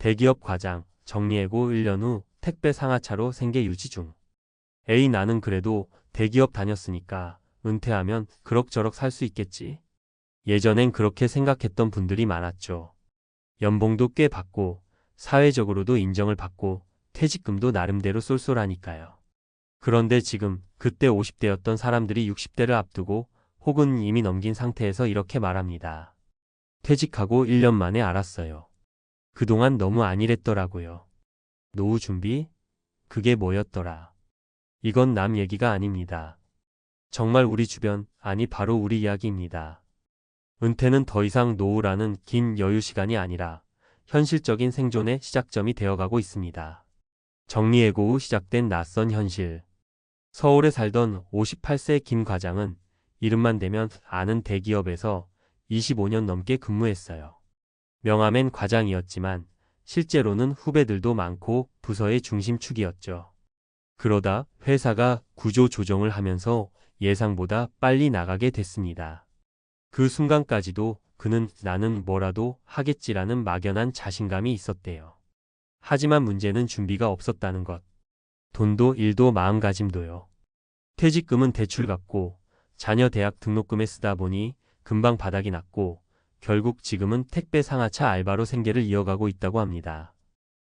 대기업 과장, 정리해고 1년 후 택배 상하차로 생계 유지 중. 에이 나는 그래도 대기업 다녔으니까 은퇴하면 그럭저럭 살 수 있겠지. 예전엔 그렇게 생각했던 분들이 많았죠. 연봉도 꽤 받고 사회적으로도 인정을 받고 퇴직금도 나름대로 쏠쏠하니까요. 그런데 지금 그때 50대였던 사람들이 60대를 앞두고 혹은 이미 넘긴 상태에서 이렇게 말합니다. 퇴직하고 1년 만에 알았어요. 그동안 너무 안일했더라고요. 노후 준비? 그게 뭐였더라. 이건 남 얘기가 아닙니다. 정말 우리 주변, 아니 바로 우리 이야기입니다. 은퇴는 더 이상 노후라는 긴 여유 시간이 아니라 현실적인 생존의 시작점이 되어가고 있습니다. 정리해고 후 시작된 낯선 현실. 서울에 살던 58세 김 과장은 이름만 대면 아는 대기업에서 25년 넘게 근무했어요. 명함엔 과장이었지만 실제로는 후배들도 많고 부서의 중심축이었죠. 그러다 회사가 구조 조정을 하면서 예상보다 빨리 나가게 됐습니다. 그 순간까지도 그는 나는 뭐라도 하겠지라는 막연한 자신감이 있었대요. 하지만 문제는 준비가 없었다는 것. 돈도 일도 마음가짐도요. 퇴직금은 대출 갚고 자녀 대학 등록금에 쓰다 보니 금방 바닥이 났고 결국 지금은 택배 상하차 알바로 생계를 이어가고 있다고 합니다.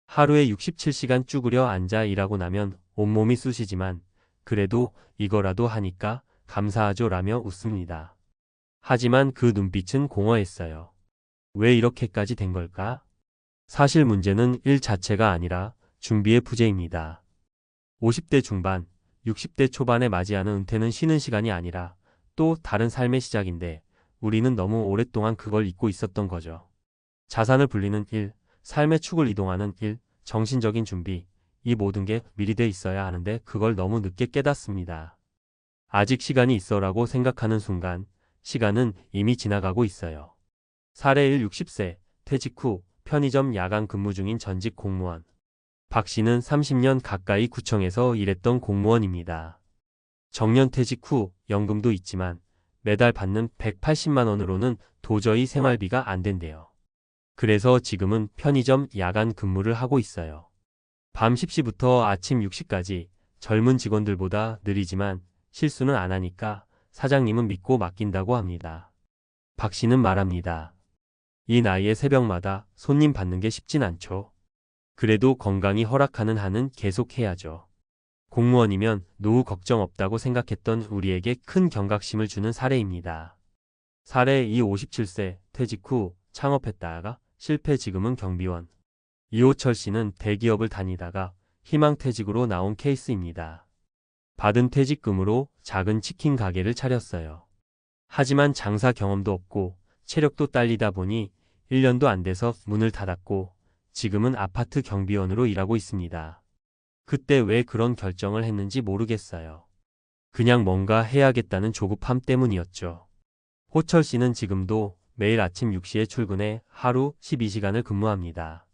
하루에 67시간 쭈그려 앉아 일하고 나면 온몸이 쑤시지만 그래도 이거라도 하니까 감사하죠 라며 웃습니다. 하지만 그 눈빛은 공허했어요. 왜 이렇게까지 된 걸까? 사실 문제는 일 자체가 아니라 준비의 부재입니다. 50대 중반, 60대 초반에 맞이하는 은퇴는 쉬는 시간이 아니라 또 다른 삶의 시작인데 우리는 너무 오랫동안 그걸 잊고 있었던 거죠. 자산을 불리는 일, 삶의 축을 이동하는 일, 정신적인 준비, 이 모든 게 미리 돼 있어야 하는데 그걸 너무 늦게 깨닫습니다. 아직 시간이 있어라고 생각하는 순간 시간은 이미 지나가고 있어요. 사례 1 60세, 퇴직 후 편의점 야간 근무 중인 전직 공무원. 박 씨는 30년 가까이 구청에서 일했던 공무원입니다. 정년 퇴직 후 연금도 있지만 매달 받는 180만 원으로는 도저히 생활비가 안 된대요. 그래서 지금은 편의점 야간 근무를 하고 있어요. 밤 10시부터 아침 6시까지 젊은 직원들보다 느리지만 실수는 안 하니까 사장님은 믿고 맡긴다고 합니다. 박 씨는 말합니다. 이 나이에 새벽마다 손님 받는 게 쉽진 않죠. 그래도 건강이 허락하는 한은 계속 해야죠. 공무원이면 노후 걱정 없다고 생각했던 우리에게 큰 경각심을 주는 사례입니다. 사례 2 57세 퇴직 후 창업했다가 실패 지금은 경비원. 이호철 씨는 대기업을 다니다가 희망퇴직으로 나온 케이스입니다. 받은 퇴직금으로 작은 치킨 가게를 차렸어요. 하지만 장사 경험도 없고 체력도 딸리다 보니 1년도 안 돼서 문을 닫았고 지금은 아파트 경비원으로 일하고 있습니다. 그때 왜 그런 결정을 했는지 모르겠어요. 그냥 뭔가 해야겠다는 조급함 때문이었죠. 호철 씨는 지금도 매일 아침 6시에 출근해 하루 12시간을 근무합니다.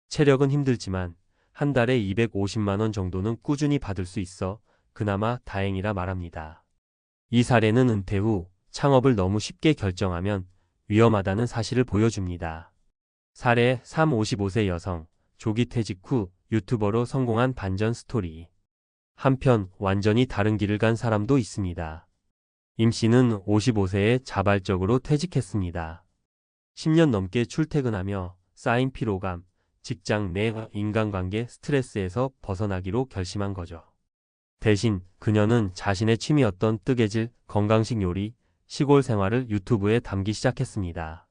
체력은 힘들지만 한 달에 250만 원 정도는 꾸준히 받을 수 있어 그나마 다행이라 말합니다. 이 사례는 은퇴 후 창업을 너무 쉽게 결정하면 위험하다는 사실을 보여줍니다. 사례 3 55세 여성, 조기 퇴직 후 유튜버로 성공한 반전 스토리. 한편 완전히 다른 길을 간 사람도 있습니다. 임 씨는 55세에 자발적으로 퇴직했습니다. 10년 넘게 출퇴근하며 쌓인 피로감, 직장 내 인간관계 스트레스에서 벗어나기로 결심한 거죠. 대신 그녀는 자신의 취미였던 뜨개질, 건강식 요리, 시골 생활을 유튜브에 담기 시작했습니다.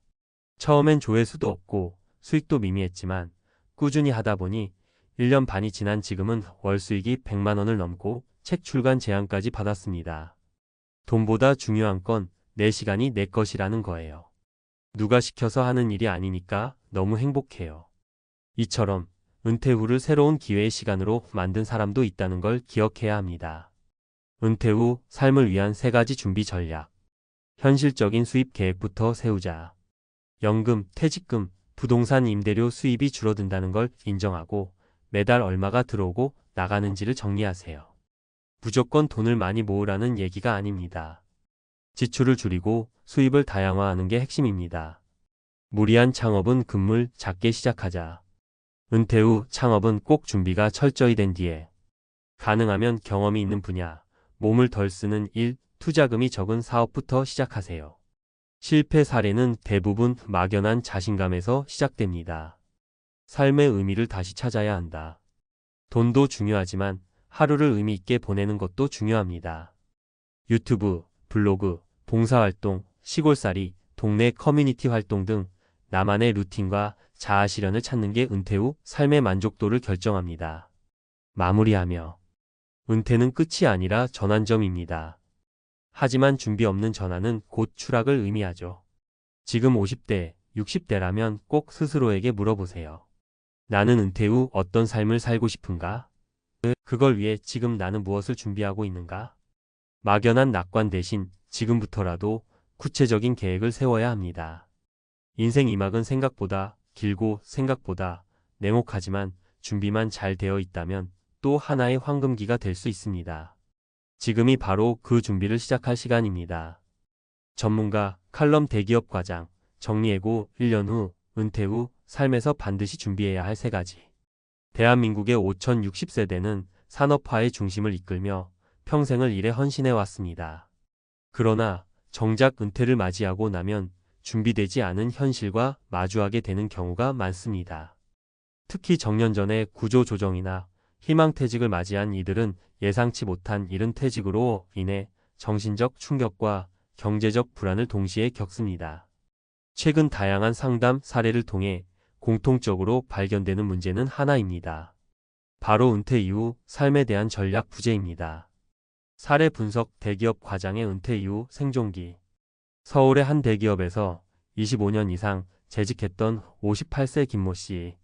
처음엔 조회수도 없고 수익도 미미했지만 꾸준히 하다 보니 1년 반이 지난 지금은 월 수익이 100만 원을 넘고 책 출간 제안까지 받았습니다. 돈보다 중요한 건 내 시간이 내 것이라는 거예요. 누가 시켜서 하는 일이 아니니까 너무 행복해요. 이처럼 은퇴 후를 새로운 기회의 시간으로 만든 사람도 있다는 걸 기억해야 합니다. 은퇴 후 삶을 위한 3가지 준비 전략. 현실적인 수입 계획부터 세우자. 연금, 퇴직금, 부동산 임대료 수입이 줄어든다는 걸 인정하고 매달 얼마가 들어오고 나가는지를 정리하세요. 무조건 돈을 많이 모으라는 얘기가 아닙니다. 지출을 줄이고 수입을 다양화하는 게 핵심입니다. 무리한 창업은 금물 작게 시작하자. 은퇴 후 창업은 꼭 준비가 철저히 된 뒤에 가능하면 경험이 있는 분야, 몸을 덜 쓰는 일, 투자금이 적은 사업부터 시작하세요. 실패 사례는 대부분 막연한 자신감에서 시작됩니다. 삶의 의미를 다시 찾아야 한다. 돈도 중요하지만 하루를 의미 있게 보내는 것도 중요합니다. 유튜브, 블로그, 봉사활동, 시골살이, 동네 커뮤니티 활동 등 나만의 루틴과 자아 실현을 찾는 게 은퇴 후 삶의 만족도를 결정합니다. 마무리하며 은퇴는 끝이 아니라 전환점입니다. 하지만 준비 없는 전환은 곧 추락을 의미하죠. 지금 50대, 60대라면 꼭 스스로에게 물어보세요. 나는 은퇴 후 어떤 삶을 살고 싶은가? 그걸 위해 지금 나는 무엇을 준비하고 있는가? 막연한 낙관 대신 지금부터라도 구체적인 계획을 세워야 합니다. 인생 2막은 생각보다 길고 생각보다 냉혹하지만 준비만 잘 되어 있다면 또 하나의 황금기가 될 수 있습니다. 지금이 바로 그 준비를 시작할 시간입니다. 전문가, 칼럼 대기업 과장, 정리해고 1년 후, 은퇴 후 삶에서 반드시 준비해야 할 3가지. 대한민국의 5060세대는 산업화의 중심을 이끌며 평생을 일에 헌신해 왔습니다. 그러나 정작 은퇴를 맞이하고 나면 준비되지 않은 현실과 마주하게 되는 경우가 많습니다. 특히 정년 전에 구조조정이나 희망퇴직을 맞이한 이들은 예상치 못한 이른 퇴직으로 인해 정신적 충격과 경제적 불안을 동시에 겪습니다. 최근 다양한 상담 사례를 통해 공통적으로 발견되는 문제는 하나입니다. 바로 은퇴 이후 삶에 대한 전략 부재입니다. 사례 분석 대기업 과장의 은퇴 이후 생존기. 서울의 한 대기업에서 25년 이상 재직했던 58세 김모 씨.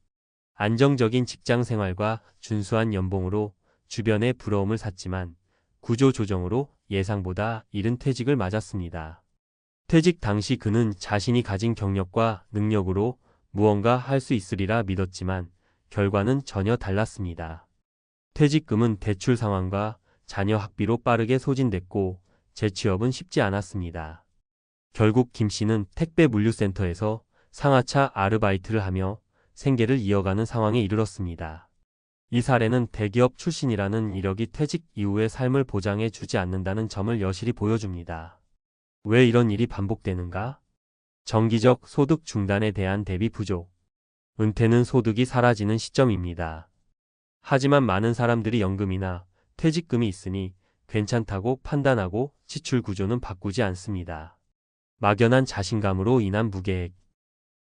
안정적인 직장 생활과 준수한 연봉으로 주변의 부러움을 샀지만 구조조정으로 예상보다 이른 퇴직을 맞았습니다. 퇴직 당시 그는 자신이 가진 경력과 능력으로 무언가 할 수 있으리라 믿었지만 결과는 전혀 달랐습니다. 퇴직금은 대출 상환과 자녀 학비로 빠르게 소진됐고 재취업은 쉽지 않았습니다. 결국 김 씨는 택배 물류센터에서 상하차 아르바이트를 하며 생계를 이어가는 상황에 이르렀습니다. 이 사례는 대기업 출신이라는 이력이 퇴직 이후의 삶을 보장해 주지 않는다는 점을 여실히 보여줍니다. 왜 이런 일이 반복되는가? 정기적 소득 중단에 대한 대비 부족. 은퇴는 소득이 사라지는 시점입니다. 하지만 많은 사람들이 연금이나 퇴직금이 있으니 괜찮다고 판단하고 지출 구조는 바꾸지 않습니다. 막연한 자신감으로 인한 무계획.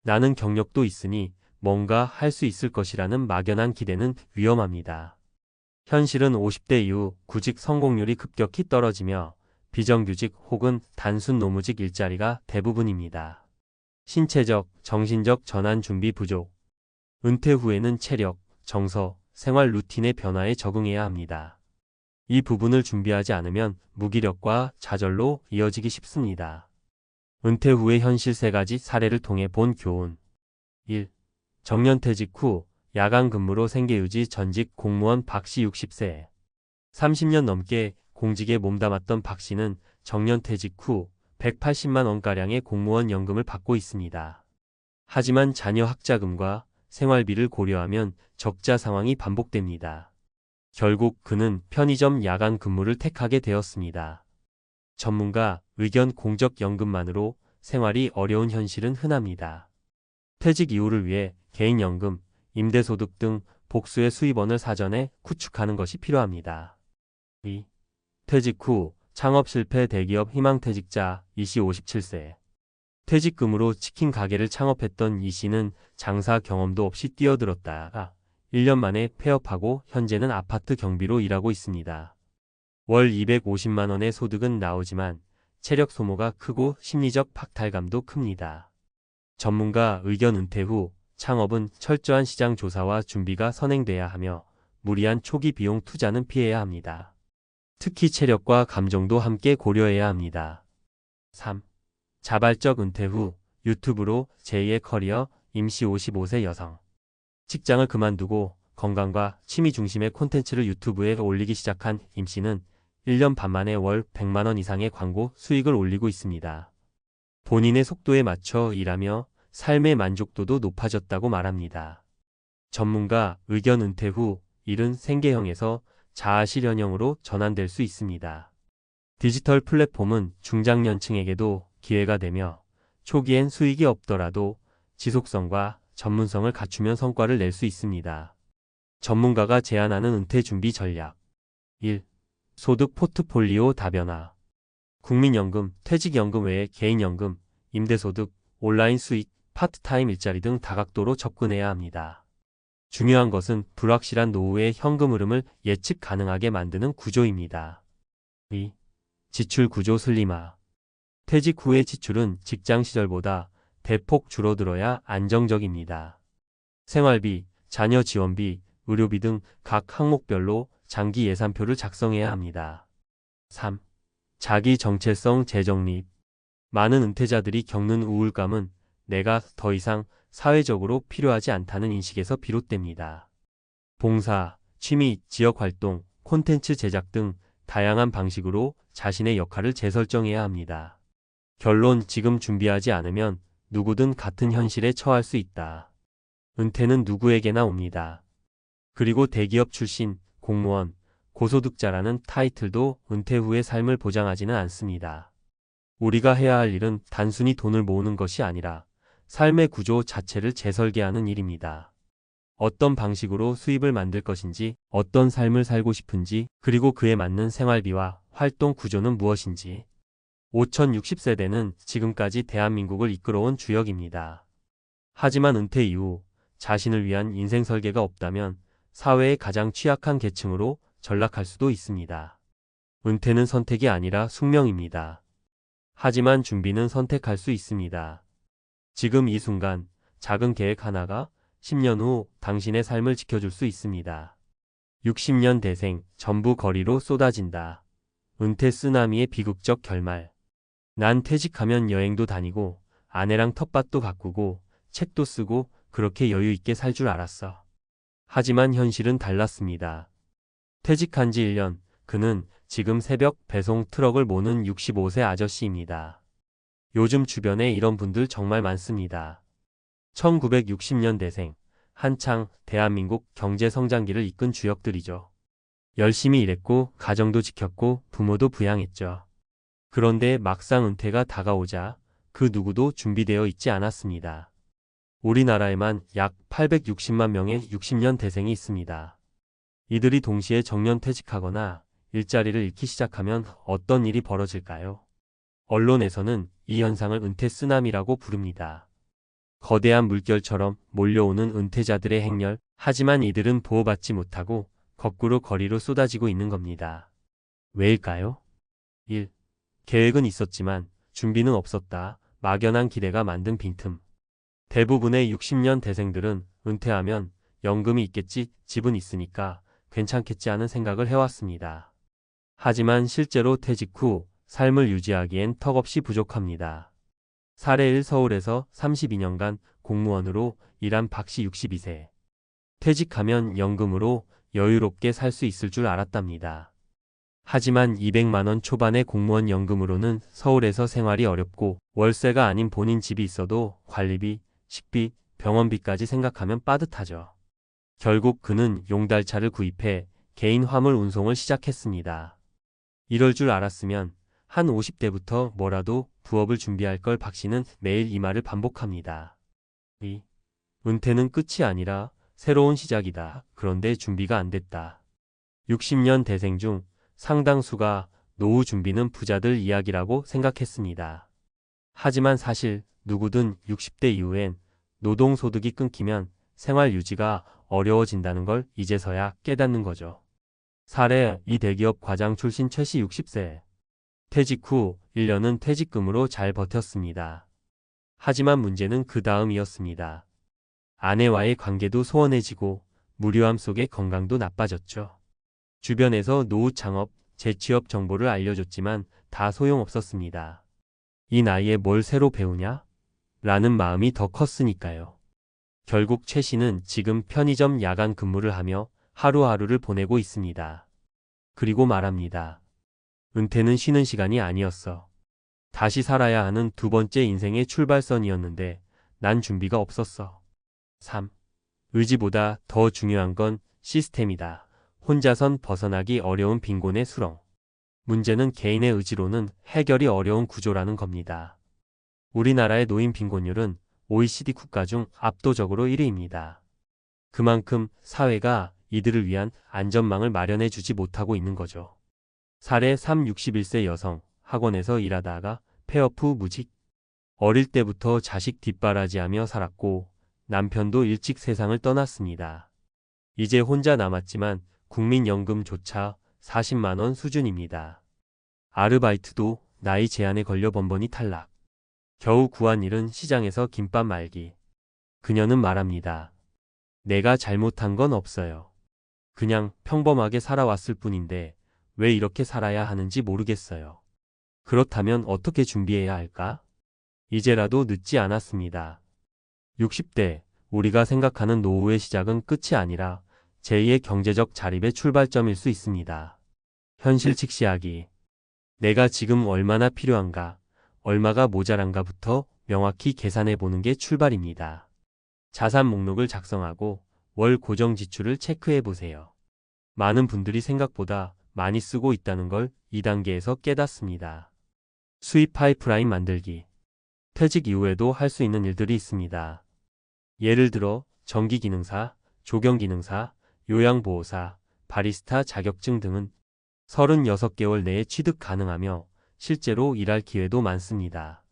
나는 경력도 있으니 뭔가 할 수 있을 것이라는 막연한 기대는 위험합니다. 현실은 50대 이후 구직 성공률이 급격히 떨어지며 비정규직 혹은 단순 노무직 일자리가 대부분입니다. 신체적, 정신적 전환 준비 부족. 은퇴 후에는 체력, 정서, 생활 루틴의 변화에 적응해야 합니다. 이 부분을 준비하지 않으면 무기력과 좌절로 이어지기 쉽습니다. 은퇴 후의 현실 3가지 사례를 통해 본 교훈. 1. 정년퇴직 후 야간 근무로 생계 유지 전직 공무원 박 씨 60세. 30년 넘게 공직에 몸담았던 박 씨는 정년퇴직 후 180만 원가량의 공무원 연금을 받고 있습니다. 하지만 자녀 학자금과 생활비를 고려하면 적자 상황이 반복됩니다. 결국 그는 편의점 야간 근무를 택하게 되었습니다. 전문가 의견 공적 연금만으로 생활이 어려운 현실은 흔합니다. 퇴직 이후를 위해 개인연금, 임대소득 등 복수의 수입원을 사전에 구축하는 것이 필요합니다. 2. 퇴직 후 창업 실패 대기업 희망퇴직자 이 씨 57세. 퇴직금으로 치킨 가게를 창업했던 이 씨는 장사 경험도 없이 뛰어들었다가 1년 만에 폐업하고 현재는 아파트 경비로 일하고 있습니다. 월 250만 원의 소득은 나오지만 체력 소모가 크고 심리적 박탈감도 큽니다. 전문가 의견 은퇴 후 창업은 철저한 시장 조사와 준비가 선행돼야 하며 무리한 초기 비용 투자는 피해야 합니다. 특히 체력과 감정도 함께 고려해야 합니다. 3. 자발적 은퇴 후 유튜브로 제2의 커리어 임씨 55세 여성. 직장을 그만두고 건강과 취미 중심의 콘텐츠를 유튜브에 올리기 시작한 임씨는 1년 반 만에 월 100만 원 이상의 광고 수익을 올리고 있습니다. 본인의 속도에 맞춰 일하며 삶의 만족도도 높아졌다고 말합니다. 전문가 의견 은퇴 후 일은 생계형에서 자아실현형으로 전환될 수 있습니다. 디지털 플랫폼은 중장년층에게도 기회가 되며 초기엔 수익이 없더라도 지속성과 전문성을 갖추면 성과를 낼 수 있습니다. 전문가가 제안하는 은퇴 준비 전략 1. 소득 포트폴리오 다변화 국민연금, 퇴직연금 외에 개인연금, 임대소득, 온라인 수익, 파트타임 일자리 등 다각도로 접근해야 합니다. 중요한 것은 불확실한 노후의 현금 흐름을 예측 가능하게 만드는 구조입니다. 2. 지출 구조 슬림화 퇴직 후의 지출은 직장 시절보다 대폭 줄어들어야 안정적입니다. 생활비, 자녀 지원비, 의료비 등 각 항목별로 장기 예산표를 작성해야 합니다. 3. 자기 정체성 재정립 많은 은퇴자들이 겪는 우울감은 내가 더 이상 사회적으로 필요하지 않다는 인식에서 비롯됩니다. 봉사, 취미, 지역활동, 콘텐츠 제작 등 다양한 방식으로 자신의 역할을 재설정해야 합니다. 결론 지금 준비하지 않으면 누구든 같은 현실에 처할 수 있다. 은퇴는 누구에게나 옵니다. 그리고 대기업 출신, 공무원, 고소득자라는 타이틀도 은퇴 후의 삶을 보장하지는 않습니다. 우리가 해야 할 일은 단순히 돈을 모으는 것이 아니라 삶의 구조 자체를 재설계하는 일입니다. 어떤 방식으로 수입을 만들 것인지, 어떤 삶을 살고 싶은지, 그리고 그에 맞는 생활비와 활동 구조는 무엇인지. 5060세대는 지금까지 대한민국을 이끌어온 주역입니다. 하지만 은퇴 이후 자신을 위한 인생 설계가 없다면 사회의 가장 취약한 계층으로 전락할 수도 있습니다. 은퇴는 선택이 아니라 숙명입니다. 하지만 준비는 선택할 수 있습니다. 지금 이 순간 작은 계획 하나가 10년 후 당신의 삶을 지켜줄 수 있습니다. 60년 대생 전부 거리로 쏟아진다. 은퇴 쓰나미의 비극적 결말. 난 퇴직하면 여행도 다니고 아내랑 텃밭도 가꾸고 책도 쓰고 그렇게 여유 있게 살 줄 알았어. 하지만 현실은 달랐습니다. 퇴직한 지 1년, 그는 지금 새벽 배송 트럭을 모는 65세 아저씨입니다. 요즘 주변에 이런 분들 정말 많습니다. 1960년대생, 한창 대한민국 경제 성장기를 이끈 주역들이죠. 열심히 일했고 가정도 지켰고 부모도 부양했죠. 그런데 막상 은퇴가 다가오자 그 누구도 준비되어 있지 않았습니다. 우리나라에만 약 860만 명의 60년 대생이 있습니다. 이들이 동시에 정년퇴직하거나 일자리를 잃기 시작하면 어떤 일이 벌어질까요? 언론에서는 이 현상을 은퇴 쓰나미라고 부릅니다. 거대한 물결처럼 몰려오는 은퇴자들의 행렬, 하지만 이들은 보호받지 못하고 거꾸로 거리로 쏟아지고 있는 겁니다. 왜일까요? 1. 계획은 있었지만 준비는 없었다. 막연한 기대가 만든 빈틈. 대부분의 60년 대생들은 은퇴하면 연금이 있겠지, 집은 있으니까 괜찮겠지 하는 생각을 해왔습니다. 하지만 실제로 퇴직 후 삶을 유지하기엔 턱없이 부족합니다. 사례 1 서울에서 32년간 공무원으로 일한 박씨 62세. 퇴직하면 연금으로 여유롭게 살 수 있을 줄 알았답니다. 하지만 200만 원 초반의 공무원 연금으로는 서울에서 생활이 어렵고 월세가 아닌 본인 집이 있어도 관리비, 식비, 병원비까지 생각하면 빠듯하죠. 결국 그는 용달차를 구입해 개인 화물 운송을 시작했습니다. 이럴 줄 알았으면 한 50대부터 뭐라도 부업을 준비할 걸 박씨는 매일 이 말을 반복합니다. 2. 은퇴는 끝이 아니라 새로운 시작이다. 그런데 준비가 안 됐다. 60년 대생 중 상당수가 노후 준비는 부자들 이야기라고 생각했습니다. 하지만 사실 누구든 60대 이후엔 노동소득이 끊기면 생활 유지가 어려워진다는 걸 이제서야 깨닫는 거죠. 사례 이 대기업 과장 출신 최씨 60세. 퇴직 후 1년은 퇴직금으로 잘 버텼습니다. 하지만 문제는 그 다음이었습니다. 아내와의 관계도 소원해지고 무료함 속에 건강도 나빠졌죠. 주변에서 노후 창업, 재취업 정보를 알려줬지만 다 소용없었습니다. 이 나이에 뭘 새로 배우냐? 라는 마음이 더 컸으니까요. 결국 최 씨는 지금 편의점 야간 근무를 하며 하루하루를 보내고 있습니다. 그리고 말합니다. 은퇴는 쉬는 시간이 아니었어. 다시 살아야 하는 두 번째 인생의 출발선이었는데 난 준비가 없었어. 3. 의지보다 더 중요한 건 시스템이다. 혼자선 벗어나기 어려운 빈곤의 수렁. 문제는 개인의 의지로는 해결이 어려운 구조라는 겁니다. 우리나라의 노인 빈곤율은 OECD 국가 중 압도적으로 1위입니다. 그만큼 사회가 이들을 위한 안전망을 마련해 주지 못하고 있는 거죠. 사례 3. 61세 여성, 학원에서 일하다가 폐업 후 무직. 어릴 때부터 자식 뒷바라지하며 살았고 남편도 일찍 세상을 떠났습니다. 이제 혼자 남았지만 국민연금조차 40만 원 수준입니다. 아르바이트도 나이 제한에 걸려 번번이 탈락. 겨우 구한 일은 시장에서 김밥 말기. 그녀는 말합니다. 내가 잘못한 건 없어요. 그냥 평범하게 살아왔을 뿐인데 왜 이렇게 살아야 하는지 모르겠어요. 그렇다면 어떻게 준비해야 할까? 이제라도 늦지 않았습니다. 60대, 우리가 생각하는 노후의 시작은 끝이 아니라 제2의 경제적 자립의 출발점일 수 있습니다. 현실 직시하기. 내가 지금 얼마나 필요한가, 얼마가 모자란가부터 명확히 계산해 보는 게 출발입니다. 자산 목록을 작성하고 월 고정 지출을 체크해 보세요. 많은 분들이 생각보다 많이 쓰고 있다는 걸 2단계에서 깨닫습니다. 수입 파이프라인 만들기. 퇴직 이후에도 할 수 있는 일들이 있습니다. 예를 들어 전기기능사, 조경기능사, 요양보호사, 바리스타 자격증 등은 36개월 내에 취득 가능하며 실제로 일할 기회도 많습니다.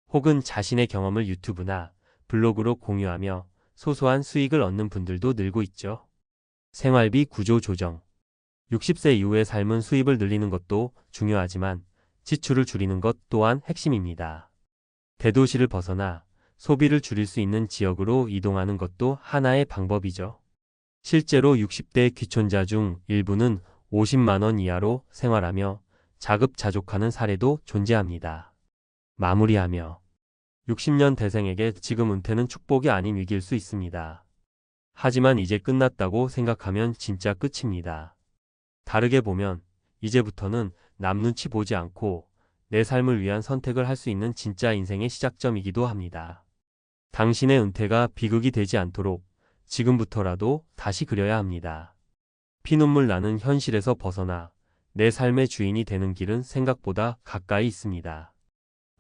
혹은 자신의 경험을 유튜브나 블로그로 공유하며 소소한 수익을 얻는 분들도 늘고 있죠. 생활비 구조 조정. 60세 이후의 삶은 수입을 늘리는 것도 중요하지만 지출을 줄이는 것 또한 핵심입니다. 대도시를 벗어나 소비를 줄일 수 있는 지역으로 이동하는 것도 하나의 방법이죠. 실제로 60대 귀촌자 중 일부는 50만 원 이하로 생활하며 자급자족하는 사례도 존재합니다. 마무리하며 60년 대생에게 지금 은퇴는 축복이 아닌 위기일 수 있습니다. 하지만 이제 끝났다고 생각하면 진짜 끝입니다. 다르게 보면 이제부터는 남 눈치 보지 않고 내 삶을 위한 선택을 할 수 있는 진짜 인생의 시작점이기도 합니다. 당신의 은퇴가 비극이 되지 않도록 지금부터라도 다시 그려야 합니다. 피눈물 나는 현실에서 벗어나 내 삶의 주인이 되는 길은 생각보다 가까이 있습니다.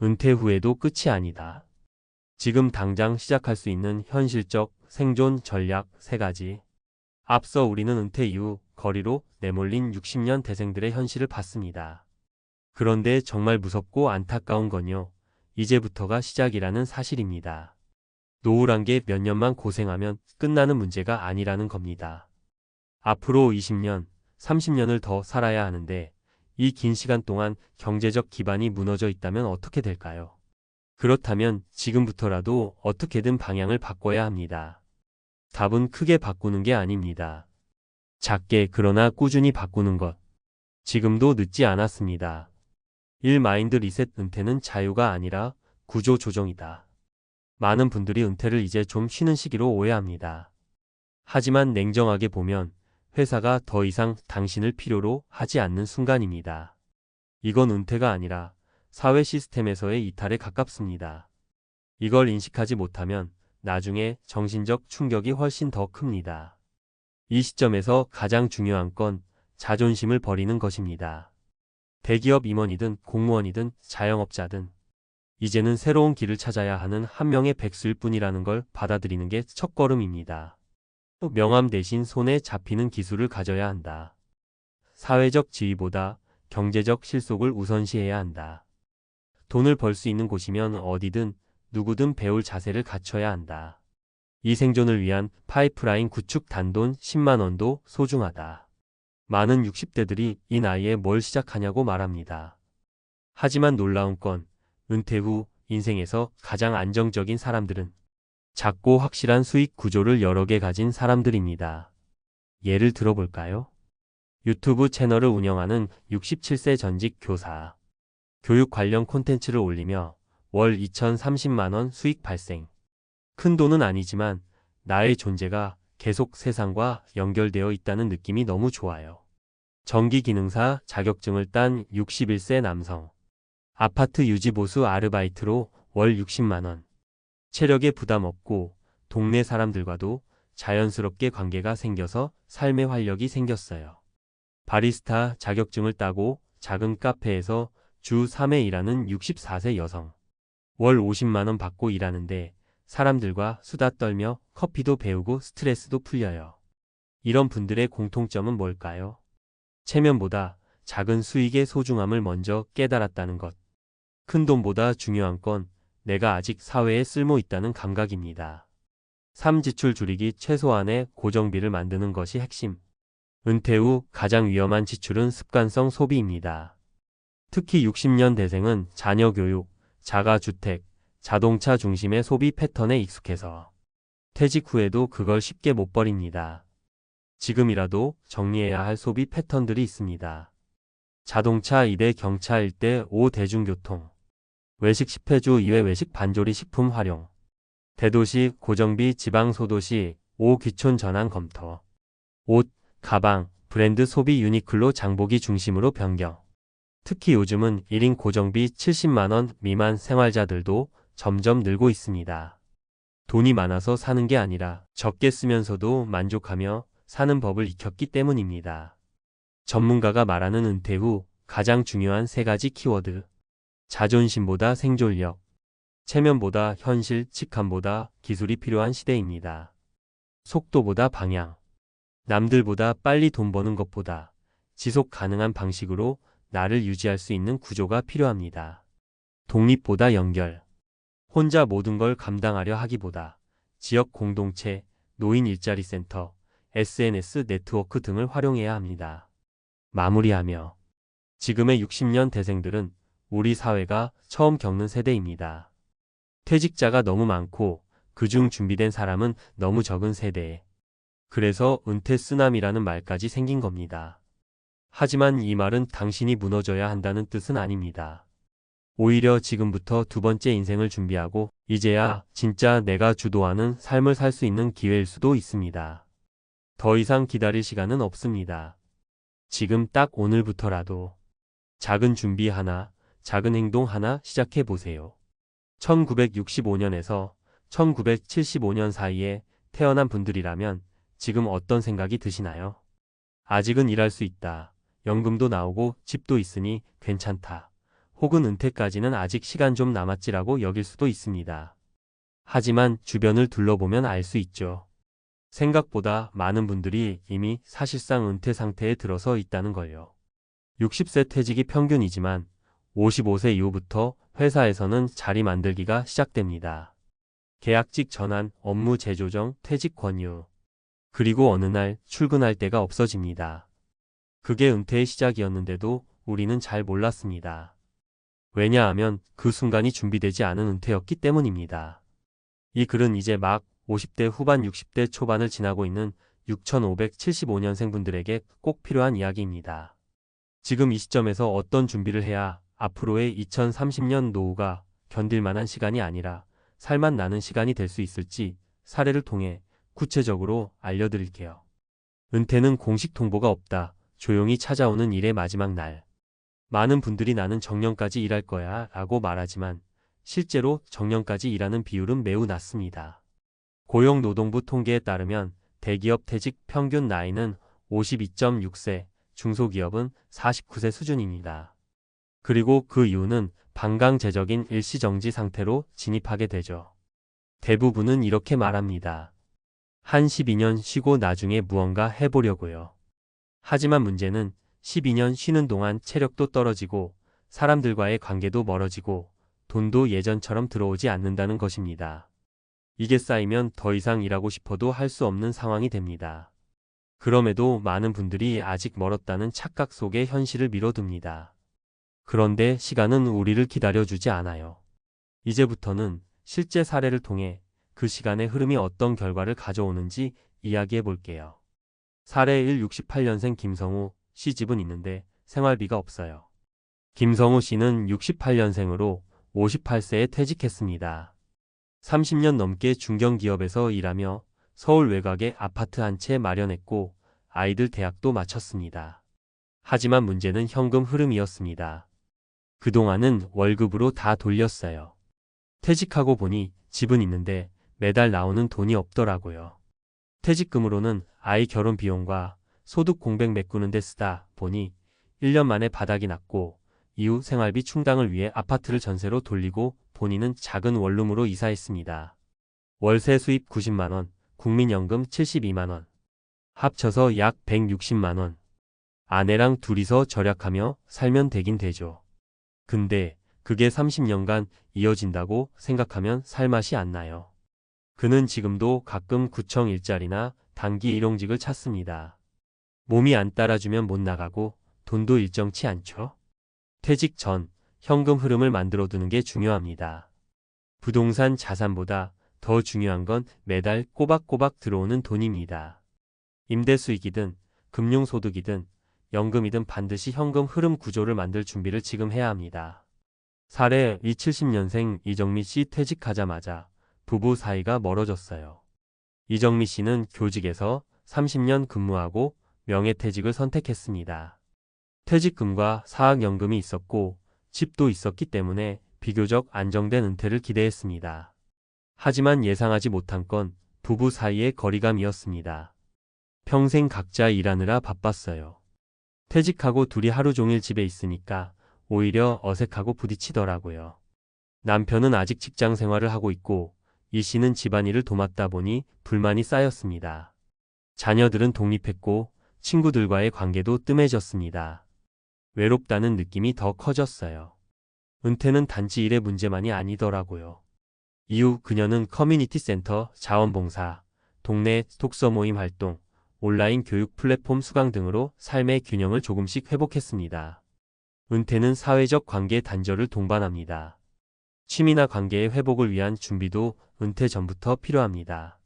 은퇴 후에도 끝이 아니다. 지금 당장 시작할 수 있는 현실적 생존 전략 3가지. 앞서 우리는 은퇴 이후 거리로 내몰린 60년 대생들의 현실을 봤습니다. 그런데 정말 무섭고 안타까운 건요, 이제부터가 시작이라는 사실입니다. 노후란 게 몇 년만 고생하면 끝나는 문제가 아니라는 겁니다. 앞으로 20년, 30년을 더 살아야 하는데 이 긴 시간 동안 경제적 기반이 무너져 있다면 어떻게 될까요? 그렇다면 지금부터라도 어떻게든 방향을 바꿔야 합니다. 답은 크게 바꾸는 게 아닙니다. 작게 그러나 꾸준히 바꾸는 것. 지금도 늦지 않았습니다. 1. 마인드 리셋. 은퇴는 자유가 아니라 구조 조정이다. 많은 분들이 은퇴를 이제 좀 쉬는 시기로 오해합니다. 하지만 냉정하게 보면 회사가 더 이상 당신을 필요로 하지 않는 순간입니다. 이건 은퇴가 아니라 사회 시스템에서의 이탈에 가깝습니다. 이걸 인식하지 못하면 나중에 정신적 충격이 훨씬 더 큽니다. 이 시점에서 가장 중요한 건 자존심을 버리는 것입니다. 대기업 임원이든 공무원이든 자영업자든 이제는 새로운 길을 찾아야 하는 한 명의 백수일 뿐이라는 걸 받아들이는 게 첫걸음입니다. 명함 대신 손에 잡히는 기술을 가져야 한다. 사회적 지위보다 경제적 실속을 우선시해야 한다. 돈을 벌 수 있는 곳이면 어디든 누구든 배울 자세를 갖춰야 한다. 이 생존을 위한 파이프라인 구축 단돈 10만 원도 소중하다. 많은 60대들이 이 나이에 뭘 시작하냐고 말합니다. 하지만 놀라운 건 은퇴 후 인생에서 가장 안정적인 사람들은 작고 확실한 수익 구조를 여러 개 가진 사람들입니다. 예를 들어볼까요? 유튜브 채널을 운영하는 67세 전직 교사. 교육 관련 콘텐츠를 올리며 월 2,030만 원 수익 발생. 큰 돈은 아니지만 나의 존재가 계속 세상과 연결되어 있다는 느낌이 너무 좋아요. 전기기능사 자격증을 딴 61세 남성. 아파트 유지보수 아르바이트로 월 60만 원. 체력에 부담 없고 동네 사람들과도 자연스럽게 관계가 생겨서 삶의 활력이 생겼어요. 바리스타 자격증을 따고 작은 카페에서 주 3회 일하는 64세 여성. 월 50만 원 받고 일하는데 사람들과 수다 떨며 커피도 배우고 스트레스도 풀려요. 이런 분들의 공통점은 뭘까요? 체면보다 작은 수익의 소중함을 먼저 깨달았다는 것. 큰 돈보다 중요한 건 내가 아직 사회에 쓸모 있다는 감각입니다. 삶 지출 줄이기 최소한의 고정비를 만드는 것이 핵심. 은퇴 후 가장 위험한 지출은 습관성 소비입니다. 특히 60년 대생은 자녀 교육, 자가주택, 자동차 중심의 소비 패턴에 익숙해서 퇴직 후에도 그걸 쉽게 못 버립니다. 지금이라도 정리해야 할 소비 패턴들이 있습니다. 자동차 2대 경차 1대 5 대중교통, 외식 10회 주 2회 외식 반조리 식품 활용, 대도시 고정비 지방 소도시 5 귀촌 전환 검토, 옷, 가방, 브랜드 소비 유니클로 장보기 중심으로 변경. 특히 요즘은 1인 고정비 70만 원 미만 생활자들도 점점 늘고 있습니다. 돈이 많아서 사는 게 아니라 적게 쓰면서도 만족하며 사는 법을 익혔기 때문입니다. 전문가가 말하는 은퇴 후 가장 중요한 3가지 키워드. 자존심보다 생존력, 체면보다 현실, 직함보다 기술이 필요한 시대입니다. 속도보다 방향, 남들보다 빨리 돈 버는 것보다 지속 가능한 방식으로 나를 유지할 수 있는 구조가 필요합니다. 독립보다 연결, 혼자 모든 걸 감당하려 하기보다 지역 공동체, 노인 일자리 센터, SNS 네트워크 등을 활용해야 합니다. 마무리하며 지금의 60년 대생들은 우리 사회가 처음 겪는 세대입니다. 퇴직자가 너무 많고 그중 준비된 사람은 너무 적은 세대. 그래서 은퇴 쓰나미라는 말까지 생긴 겁니다. 하지만 이 말은 당신이 무너져야 한다는 뜻은 아닙니다. 오히려 지금부터 2번째 인생을 준비하고 이제야 진짜 내가 주도하는 삶을 살 수 있는 기회일 수도 있습니다. 더 이상 기다릴 시간은 없습니다. 지금 딱 오늘부터라도 작은 준비 하나, 작은 행동 하나 시작해 보세요. 1965년에서 1975년 사이에 태어난 분들이라면 지금 어떤 생각이 드시나요? 아직은 일할 수 있다. 연금도 나오고 집도 있으니 괜찮다. 혹은 은퇴까지는 아직 시간 좀 남았지라고 여길 수도 있습니다. 하지만 주변을 둘러보면 알 수 있죠. 생각보다 많은 분들이 이미 사실상 은퇴 상태에 들어서 있다는 걸요. 60세 퇴직이 평균이지만 55세 이후부터 회사에서는 자리 만들기가 시작됩니다. 계약직 전환, 업무 재조정, 퇴직 권유. 그리고 어느 날 출근할 데가 없어집니다. 그게 은퇴의 시작이었는데도 우리는 잘 몰랐습니다. 왜냐하면 그 순간이 준비되지 않은 은퇴였기 때문입니다. 이 글은 이제 막 50대 후반 60대 초반을 지나고 있는 6575년생 분들에게 꼭 필요한 이야기입니다. 지금 이 시점에서 어떤 준비를 해야 앞으로의 2030년 노후가 견딜 만한 시간이 아니라 살만 나는 시간이 될 수 있을지 사례를 통해 구체적으로 알려드릴게요. 은퇴는 공식 통보가 없다. 조용히 찾아오는 일의 마지막 날. 많은 분들이 나는 정년까지 일할 거야 라고 말하지만 실제로 정년까지 일하는 비율은 매우 낮습니다. 고용노동부 통계에 따르면 대기업 퇴직 평균 나이는 52.6세, 중소기업은 49세 수준입니다. 그리고 그 이유는 반강제적인 일시정지 상태로 진입하게 되죠. 대부분은 이렇게 말합니다. 한 12년 쉬고 나중에 무언가 해보려고요. 하지만 문제는 12년 쉬는 동안 체력도 떨어지고 사람들과의 관계도 멀어지고 돈도 예전처럼 들어오지 않는다는 것입니다. 이게 쌓이면 더 이상 일하고 싶어도 할 수 없는 상황이 됩니다. 그럼에도 많은 분들이 아직 멀었다는 착각 속에 현실을 미뤄둡니다. 그런데 시간은 우리를 기다려주지 않아요. 이제부터는 실제 사례를 통해 그 시간의 흐름이 어떤 결과를 가져오는지 이야기해 볼게요. 사례 1. 68년생 김성우 씨 집은 있는데 생활비가 없어요. 김성우 씨는 68년생으로 58세에 퇴직했습니다. 30년 넘게 중견기업에서 일하며 서울 외곽에 아파트 한 채 마련했고 아이들 대학도 마쳤습니다. 하지만 문제는 현금 흐름이었습니다. 그동안은 월급으로 다 돌렸어요. 퇴직하고 보니 집은 있는데 매달 나오는 돈이 없더라고요. 퇴직금으로는 아이 결혼 비용과 소득 공백 메꾸는 데 쓰다 보니 1년 만에 바닥이 났고 이후 생활비 충당을 위해 아파트를 전세로 돌리고 본인은 작은 원룸으로 이사했습니다. 월세 수입 90만원, 국민연금 72만원, 합쳐서 약 160만원. 아내랑 둘이서 절약하며 살면 되긴 되죠. 근데 그게 30년간 이어진다고 생각하면 살맛이 안 나요. 그는 지금도 가끔 구청 일자리나 단기 일용직을 찾습니다. 몸이 안 따라주면 못 나가고 돈도 일정치 않죠. 퇴직 전 현금 흐름을 만들어두는 게 중요합니다. 부동산 자산보다 더 중요한 건 매달 꼬박꼬박 들어오는 돈입니다. 임대 수익이든 금융소득이든 연금이든 반드시 현금 흐름 구조를 만들 준비를 지금 해야 합니다. 사례 70년생 이정미 씨 퇴직하자마자 부부 사이가 멀어졌어요. 이정미 씨는 교직에서 30년 근무하고 명예퇴직을 선택했습니다. 퇴직금과 사학연금이 있었고 집도 있었기 때문에 비교적 안정된 은퇴를 기대했습니다. 하지만 예상하지 못한 건 부부 사이의 거리감이었습니다. 평생 각자 일하느라 바빴어요. 퇴직하고 둘이 하루 종일 집에 있으니까 오히려 어색하고 부딪히더라고요. 남편은 아직 직장 생활을 하고 있고 이 씨는 집안일을 도맡다 보니 불만이 쌓였습니다. 자녀들은 독립했고 친구들과의 관계도 뜸해졌습니다. 외롭다는 느낌이 더 커졌어요. 은퇴는 단지 일의 문제만이 아니더라고요. 이후 그녀는 커뮤니티 센터, 자원봉사, 동네 독서 모임 활동, 온라인 교육 플랫폼 수강 등으로 삶의 균형을 조금씩 회복했습니다. 은퇴는 사회적 관계 단절을 동반합니다. 취미나 관계의 회복을 위한 준비도 은퇴 전부터 필요합니다.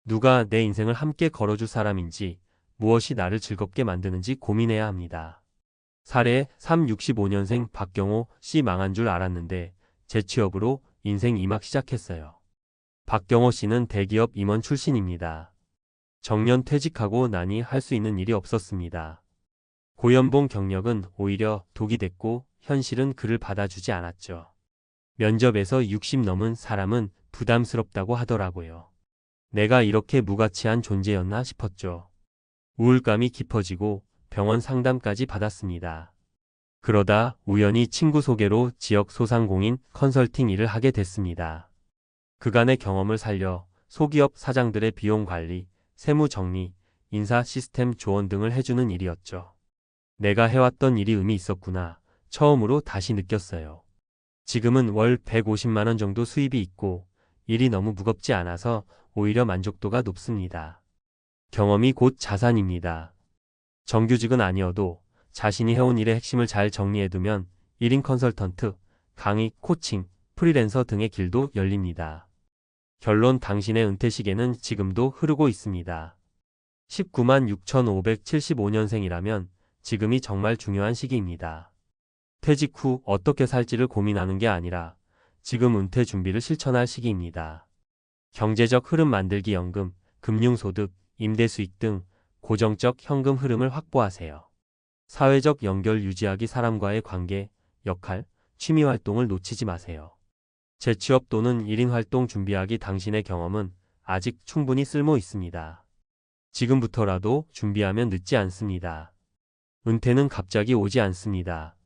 누가 내 인생을 함께 걸어줄 사람인지, 무엇이 나를 즐겁게 만드는지 고민해야 합니다. 사례 65년생 박경호 씨 망한 줄 알았는데 재취업으로 인생 2막 시작했어요. 박경호 씨는 대기업 임원 출신입니다. 정년 퇴직하고 나니 할 수 있는 일이 없었습니다. 고연봉 경력은 오히려 독이 됐고 현실은 그를 받아주지 않았죠. 면접에서 60 넘은 사람은 부담스럽다고 하더라고요. 내가 이렇게 무가치한 존재였나 싶었죠. 우울감이 깊어지고 병원 상담까지 받았습니다. 그러다 우연히 친구 소개로 지역 소상공인 컨설팅 일을 하게 됐습니다. 그간의 경험을 살려 소기업 사장들의 비용 관리, 세무 정리, 인사 시스템 조언 등을 해주는 일이었죠. 내가 해왔던 일이 의미 있었구나. 처음으로 다시 느꼈어요. 지금은 월 150만 원 정도 수입이 있고 일이 너무 무겁지 않아서 오히려 만족도가 높습니다. 경험이 곧 자산입니다. 정규직은 아니어도 자신이 해온 일의 핵심을 잘 정리해두면 1인 컨설턴트, 강의, 코칭, 프리랜서 등의 길도 열립니다. 결론 당신의 은퇴 시계는 지금도 흐르고 있습니다. 19만 6,575년생이라면 지금이 정말 중요한 시기입니다. 퇴직 후 어떻게 살지를 고민하는 게 아니라 지금 은퇴 준비를 실천할 시기입니다. 경제적 흐름 만들기 연금, 금융소득, 임대수익 등 고정적 현금 흐름을 확보하세요. 사회적 연결 유지하기 사람과의 관계, 역할, 취미활동을 놓치지 마세요. 재취업 또는 1인 활동 준비하기 당신의 경험은 아직 충분히 쓸모 있습니다. 지금부터라도 준비하면 늦지 않습니다. 은퇴는 갑자기 오지 않습니다.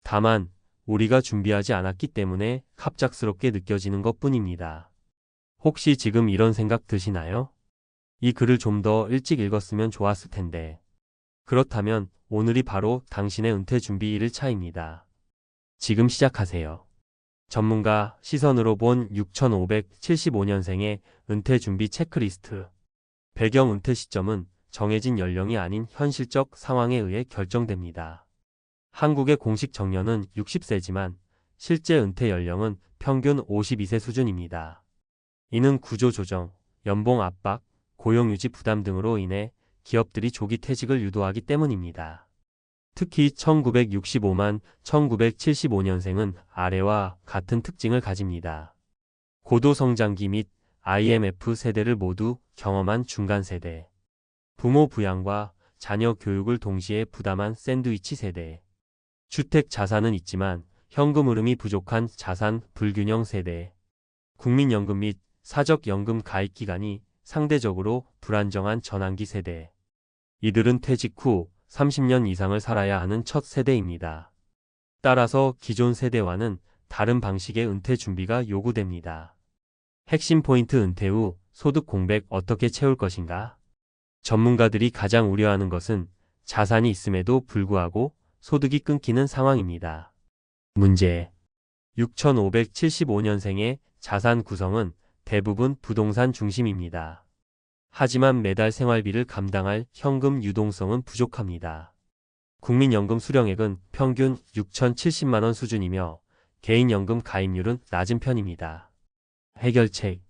다만 우리가 준비하지 않았기 때문에 갑작스럽게 느껴지는 것뿐입니다. 혹시 지금 이런 생각 드시나요? 이 글을 좀 더 일찍 읽었으면 좋았을 텐데. 그렇다면 오늘이 바로 당신의 은퇴 준비 1일차입니다. 지금 시작하세요. 전문가 시선으로 본 6575년생의 은퇴 준비 체크리스트. 배경 은퇴 시점은 정해진 연령이 아닌 현실적 상황에 의해 결정됩니다. 한국의 공식 정년은 60세지만 실제 은퇴 연령은 평균 52세 수준입니다. 이는 구조조정, 연봉 압박, 고용유지 부담 등으로 인해 기업들이 조기 퇴직을 유도하기 때문입니다. 특히 1965만 1975년생은 아래와 같은 특징을 가집니다. 고도성장기 및 IMF 세대를 모두 경험한 중간 세대. 부모 부양과 자녀 교육을 동시에 부담한 샌드위치 세대. 주택 자산은 있지만 현금 흐름이 부족한 자산 불균형 세대. 국민연금 및 사적연금 가입 기간이 상대적으로 불안정한 전환기 세대. 이들은 퇴직 후 30년 이상을 살아야 하는 첫 세대입니다. 따라서 기존 세대와는 다른 방식의 은퇴 준비가 요구됩니다. 핵심 포인트: 은퇴 후 소득 공백 어떻게 채울 것인가? 전문가들이 가장 우려하는 것은 자산이 있음에도 불구하고 소득이 끊기는 상황입니다. 문제: 6575년생의 자산 구성은 대부분 부동산 중심입니다. 하지만 매달 생활비를 감당할 현금 유동성은 부족합니다. 국민연금 수령액은 평균 6,070만 원 수준이며 개인연금 가입률은 낮은 편입니다. 해결책: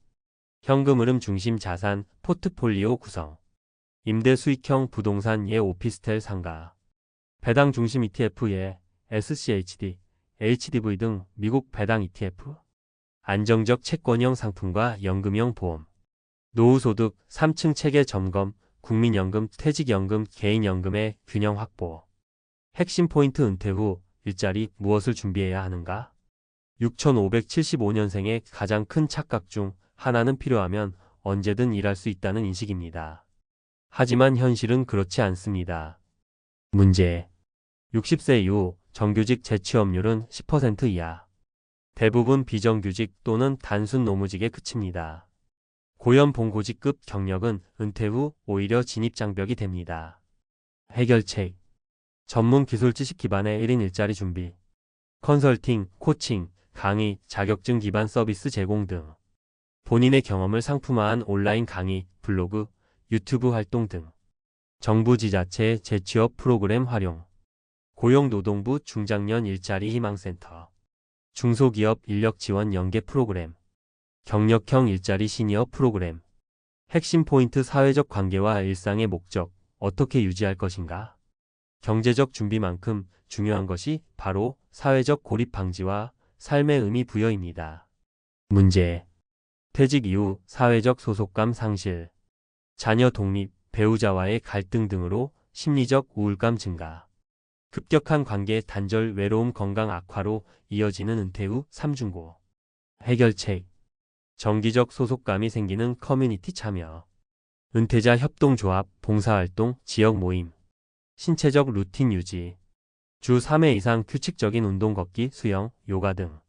현금 흐름 중심 자산 포트폴리오 구성, 임대 수익형 부동산 예 오피스텔 상가, 배당 중심 ETF 예 SCHD, HDV 등 미국 배당 ETF, 안정적 채권형 상품과 연금형 보험, 노후소득 3층 체계 점검, 국민연금, 퇴직연금, 개인연금의 균형 확보. 핵심 포인트: 은퇴 후 일자리 무엇을 준비해야 하는가? 6575년생의 가장 큰 착각 중 하나는 필요하면 언제든 일할 수 있다는 인식입니다. 하지만 현실은 그렇지 않습니다. 문제: 60세 이후 정규직 재취업률은 10% 이하. 대부분 비정규직 또는 단순 노무직에 그칩니다. 고연 봉고직급 경력은 은퇴 후 오히려 진입 장벽이 됩니다. 해결책: 전문 기술 지식 기반의 1인 일자리 준비, 컨설팅, 코칭, 강의, 자격증 기반 서비스 제공 등, 본인의 경험을 상품화한 온라인 강의, 블로그, 유튜브 활동 등, 정부 지자체 재취업 프로그램 활용, 고용노동부 중장년 일자리 희망센터, 중소기업 인력 지원 연계 프로그램, 경력형 일자리 시니어 프로그램. 핵심 포인트: 사회적 관계와 일상의 목적, 어떻게 유지할 것인가? 경제적 준비만큼 중요한 것이 바로 사회적 고립 방지와 삶의 의미 부여입니다. 문제: 퇴직 이후 사회적 소속감 상실, 자녀 독립, 배우자와의 갈등 등으로 심리적 우울감 증가, 급격한 관계 단절, 외로움, 건강 악화로 이어지는 은퇴 후 삼중고. 해결책: 정기적 소속감이 생기는 커뮤니티 참여, 은퇴자 협동조합, 봉사활동, 지역 모임, 신체적 루틴 유지, 주 3회 이상 규칙적인 운동, 걷기, 수영, 요가 등,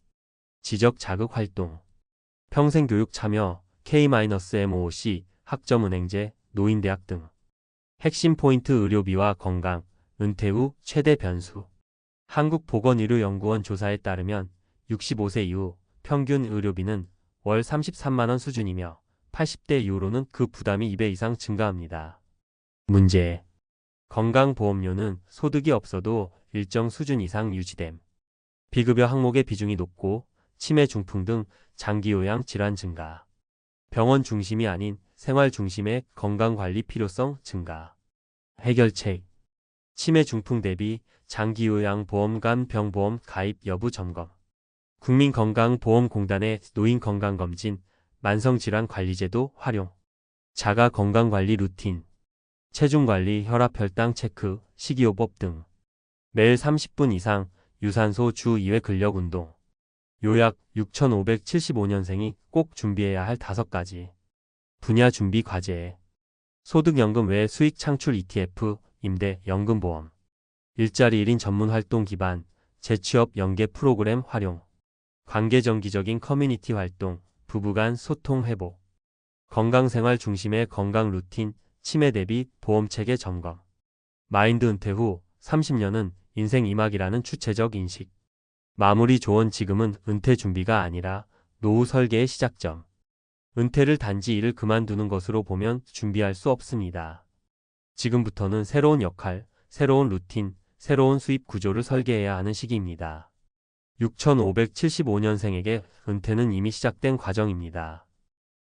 지적 자극 활동, 평생교육 참여, K-MOOC, 학점은행제, 노인대학 등. 핵심 포인트: 의료비와 건강, 은퇴 후 최대 변수. 한국보건의료연구원 조사에 따르면 65세 이후 평균 의료비는 월 33만 원 수준이며 80대 이후로는 그 부담이 2배 이상 증가합니다. 문제: 건강보험료는 소득이 없어도 일정 수준 이상 유지됨. 비급여 항목의 비중이 높고 치매, 중풍 등 장기요양 질환 증가. 병원 중심이 아닌 생활 중심의 건강관리 필요성 증가. 해결책: 치매, 중풍 대비 장기요양보험, 간병보험 가입 여부 점검, 국민건강보험공단의 노인건강검진, 만성질환관리제도 활용, 자가건강관리 루틴, 체중관리, 혈압, 혈당 체크, 식이요법 등, 매일 30분 이상 유산소 주 2회 근력운동. 요약: 6575년생이 꼭 준비해야 할 5가지 분야 준비 과제. 소득연금 외 수익 창출 ETF, 임대, 연금보험, 일자리 1인 전문 활동 기반, 재취업 연계 프로그램 활용, 관계정기적인 커뮤니티 활동, 부부간 소통 회복, 건강생활 중심의 건강 루틴, 치매 대비 보험체계 점검. 마인드: 은퇴 후 30년은 인생 이막이라는 주체적 인식. 마무리 조언: 지금은 은퇴 준비가 아니라 노후 설계의 시작점. 은퇴를 단지 일을 그만두는 것으로 보면 준비할 수 없습니다. 지금부터는 새로운 역할, 새로운 루틴, 새로운 수입 구조를 설계해야 하는 시기입니다. 6575년생에게 은퇴는 이미 시작된 과정입니다.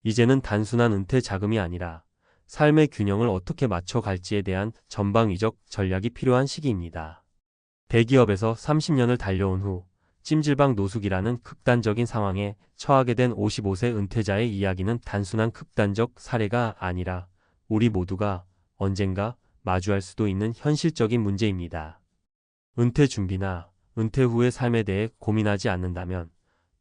이제는 단순한 은퇴 자금이 아니라 삶의 균형을 어떻게 맞춰갈지에 대한 전방위적 전략이 필요한 시기입니다. 대기업에서 30년을 달려온 후 찜질방 노숙이라는 극단적인 상황에 처하게 된 55세 은퇴자의 이야기는 단순한 극단적 사례가 아니라 우리 모두가 언젠가 마주할 수도 있는 현실적인 문제입니다. 은퇴 준비나 은퇴 후의 삶에 대해 고민하지 않는다면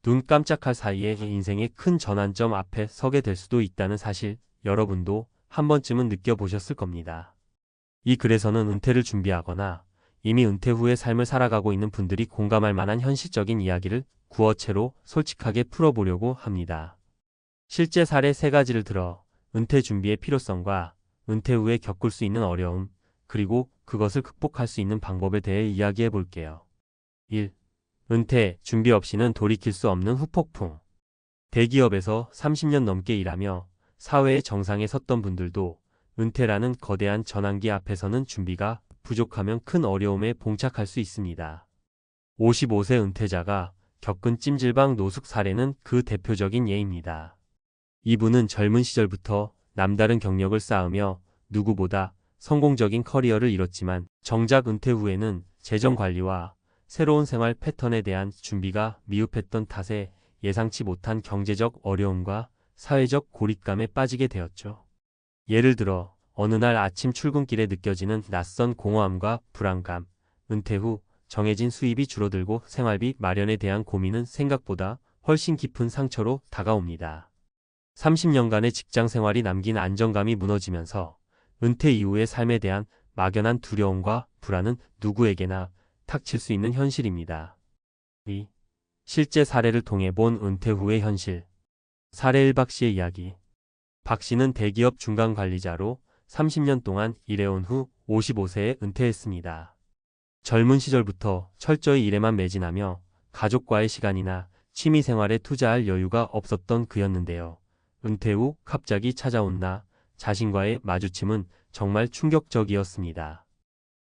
눈 깜짝할 사이에 인생의 큰 전환점 앞에 서게 될 수도 있다는 사실, 여러분도 한 번쯤은 느껴보셨을 겁니다. 이 글에서는 은퇴를 준비하거나 이미 은퇴 후의 삶을 살아가고 있는 분들이 공감할 만한 현실적인 이야기를 구어체로 솔직하게 풀어보려고 합니다. 실제 사례 3가지를 들어 은퇴 준비의 필요성과 은퇴 후에 겪을 수 있는 어려움, 그리고 그것을 극복할 수 있는 방법에 대해 이야기해 볼게요. 1. 은퇴 준비 없이는 돌이킬 수 없는 후폭풍. 대기업에서 30년 넘게 일하며 사회의 정상에 섰던 분들도 은퇴라는 거대한 전환기 앞에서는 준비가 부족하면 큰 어려움에 봉착할 수 있습니다. 55세 은퇴자가 겪은 찜질방 노숙 사례는 그 대표적인 예입니다. 이분은 젊은 시절부터 남다른 경력을 쌓으며 누구보다 성공적인 커리어를 이뤘지만 정작 은퇴 후에는 재정 관리와 새로운 생활 패턴에 대한 준비가 미흡했던 탓에 예상치 못한 경제적 어려움과 사회적 고립감에 빠지게 되었죠. 예를 들어 어느 날 아침 출근길에 느껴지는 낯선 공허함과 불안감, 은퇴 후 정해진 수입이 줄어들고 생활비 마련에 대한 고민은 생각보다 훨씬 깊은 상처로 다가옵니다. 30년간의 직장 생활이 남긴 안정감이 무너지면서 은퇴 이후의 삶에 대한 막연한 두려움과 불안은 누구에게나 닥칠 수 있는 현실입니다. 2. 실제 사례를 통해 본 은퇴 후의 현실. 사례 1. 박 씨의 이야기. 박 씨는 대기업 중간 관리자로 30년 동안 일해온 후 55세에 은퇴했습니다. 젊은 시절부터 철저히 일에만 매진하며 가족과의 시간이나 취미 생활에 투자할 여유가 없었던 그였는데요. 은퇴 후 갑자기 찾아온 나 자신과의 마주침은 정말 충격적이었습니다.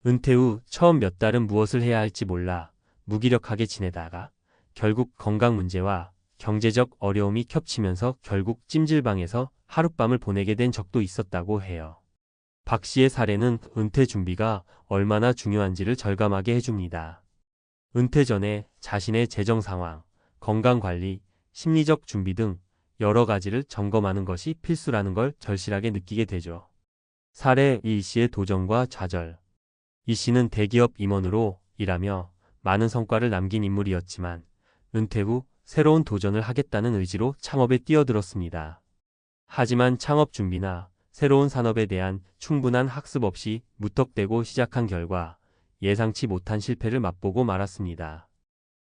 은퇴 후 처음 몇 달은 무엇을 해야 할지 몰라 무기력하게 지내다가 결국 건강 문제와 경제적 어려움이 겹치면서 결국 찜질방에서 하룻밤을 보내게 된 적도 있었다고 해요. 박 씨의 사례는 은퇴 준비가 얼마나 중요한지를 절감하게 해줍니다. 은퇴 전에 자신의 재정 상황, 건강 관리, 심리적 준비 등 여러 가지를 점검하는 것이 필수라는 걸 절실하게 느끼게 되죠. 사례 2. 이 씨의 도전과 좌절. 이 씨는 대기업 임원으로 일하며 많은 성과를 남긴 인물이었지만 은퇴 후 새로운 도전을 하겠다는 의지로 창업에 뛰어들었습니다. 하지만 창업 준비나 새로운 산업에 대한 충분한 학습 없이 무턱대고 시작한 결과 예상치 못한 실패를 맛보고 말았습니다.